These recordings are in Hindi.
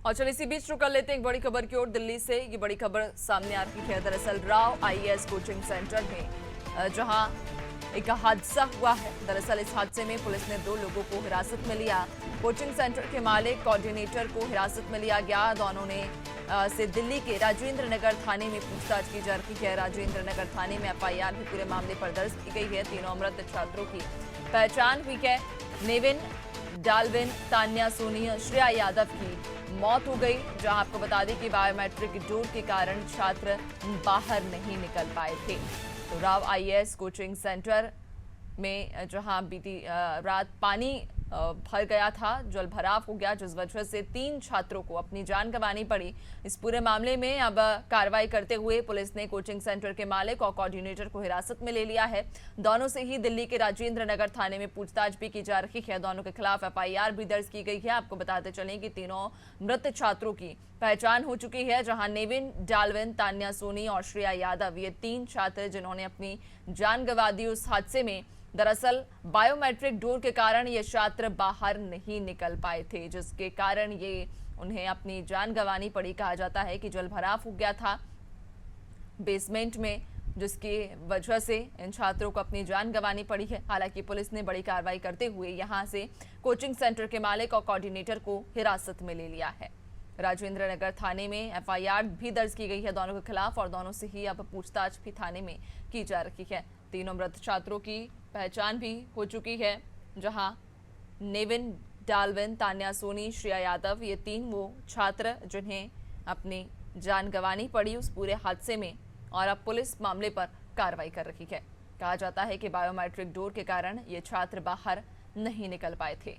और चलिए इसी बीच रुक कर लेते हैं एक बड़ी खबर की ओर। दिल्ली से ये बड़ी खबर सामने आ रही है। दरअसल राव आईएएस कोचिंग सेंटर में जहां एक हादसा हुआ है। दरअसल इस हादसे में पुलिस ने 2 लोगों को हिरासत में लिया। कोचिंग सेंटर के मालिक कोऑर्डिनेटर को हिरासत में लिया गया। दोनों ने से दिल्ली के राजेंद्र नगर थाने में पूछताछ की जा रही है। राजेंद्र नगर थाने में एफआईआर भी पूरे मामले पर दर्ज की गई है। तीनों मृत छात्रों की पहचान हुई है। नेविन, डाल्विन, तान्या सोनी, श्रेया यादव की मौत हो गई। जहां आपको बता दें कि बायोमेट्रिक डोर के कारण छात्र बाहर नहीं निकल पाए थे। तो राव आईएएस कोचिंग सेंटर में जहां बीती रात पानी भर गया था, जल भराव हो गया, जिस वजह से 3 छात्रों को अपनी जान गंवानी पड़ी। इस पूरे मामले में अब कार्रवाई करते हुए पुलिस ने कोचिंग सेंटर के मालिक और कोऑर्डिनेटर को हिरासत में ले लिया है। दोनों से ही दिल्ली के राजेंद्र नगर थाने में पूछताछ भी की जा रही है। दोनों के खिलाफ एफआईआर भी दर्ज की गई है। आपको बताते चलें कि तीनों मृत छात्रों की पहचान हो चुकी है। जहां नेविन, डाल्विन, तान्या सोनी और श्रेया यादव, ये 3 छात्र जिन्होंने अपनी जान गंवा दी उस हादसे में। दरअसल बायोमेट्रिक डोर के कारण ये छात्र बाहर नहीं निकल पाए थे, जिसके कारण ये उन्हें अपनी जान गंवानी पड़ी। कहा जाता है कि जलभराव हो गया था बेसमेंट में, जिसकी वजह से इन छात्रों को अपनी जान गंवानी पड़ी है। हालांकि पुलिस ने बड़ी कार्रवाई करते हुए यहां से कोचिंग सेंटर के मालिक और कोऑर्डिनेटर को हिरासत में ले लिया है। राजेंद्र नगर थाने में एफआईआर भी दर्ज की गई है दोनों के खिलाफ और दोनों से ही अब पूछताछ भी थाने में की जा रही है। तीनों मृत छात्रों की पहचान भी हो चुकी है। जहां नेविन, डाल्विन, तान्या सोनी, श्रेया यादव, ये 3 वो छात्र जिन्हें अपनी जान गंवानी पड़ी उस पूरे हादसे में, और अब पुलिस मामले पर कार्रवाई कर रही है। कहा जाता है कि बायोमेट्रिक डोर के कारण ये छात्र बाहर नहीं निकल पाए थे।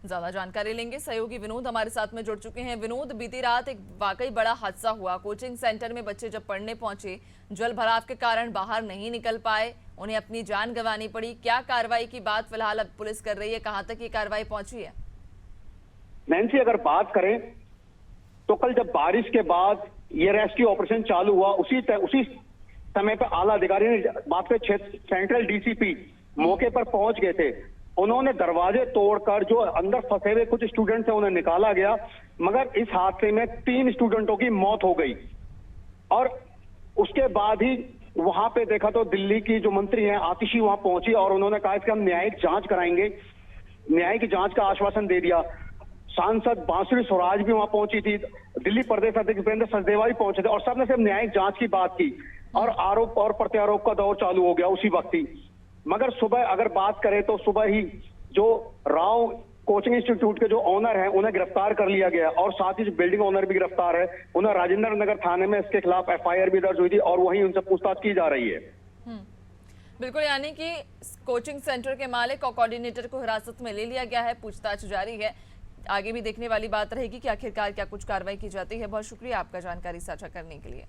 ज्यादा जानकारी लेंगे, सहयोगी विनोद हमारे साथ में जुड़ चुके हैं। विनोद, बीती रात एक वाकई बड़ा हादसा हुआ। कोचिंग सेंटर में बच्चे जब पढ़ने पहुंचे, जल भराव के कारण बाहर नहीं निकल पाए, उन्हें अपनी जान गंवानी पड़ी। क्या कार्रवाई की बात फिलहाल अब पुलिस कर रही है? कहां तक ये कार्रवाई पहुंची है? नैन्सी, अगर बात करें तो कल जब बारिश के बाद ये रेस्क्यू ऑपरेशन चालू हुआ, उसी समय पर आला अधिकारी ने बात पे सेंट्रल डीसीपी मौके पर पहुंच गए थे। उन्होंने दरवाजे तोड़कर जो अंदर फंसे हुए कुछ स्टूडेंट थे उन्हें निकाला गया, मगर इस हादसे में 3 स्टूडेंटों की मौत हो गई। और उसके बाद ही वहां पे देखा तो दिल्ली की जो मंत्री हैं आतिशी वहां पहुंची और उन्होंने कहा कि हम न्यायिक जांच कराएंगे, न्यायिक जांच का आश्वासन दे दिया। सांसद बांसुरी स्वराज भी वहां पहुंची थी, दिल्ली प्रदेश अध्यक्ष भूपेंद्र सचदेवा भी पहुंचे थे और सबने सिर्फ न्यायिक जांच की बात की और आरोप और प्रत्यारोप का दौर चालू हो गया उसी वक्त ही। मगर सुबह अगर बात करें तो सुबह ही जो राव कोचिंग इंस्टीट्यूट के जो ऑनर हैं उन्हें गिरफ्तार कर लिया गया और साथ ही जो बिल्डिंग ऑनर भी गिरफ्तार है। उन्हें राजेंद्र नगर थाने में इसके खिलाफ एफआईआर भी दर्ज हुई थी और वहीं उनसे पूछताछ की जा रही है। बिल्कुल, यानी कि कोचिंग सेंटर के मालिक और कोऑर्डिनेटर को हिरासत में ले लिया गया है, पूछताछ जारी है। आगे भी देखने वाली बात रहेगी कि आखिरकार क्या कुछ कार्रवाई की जाती है। बहुत शुक्रिया आपका जानकारी साझा करने के लिए।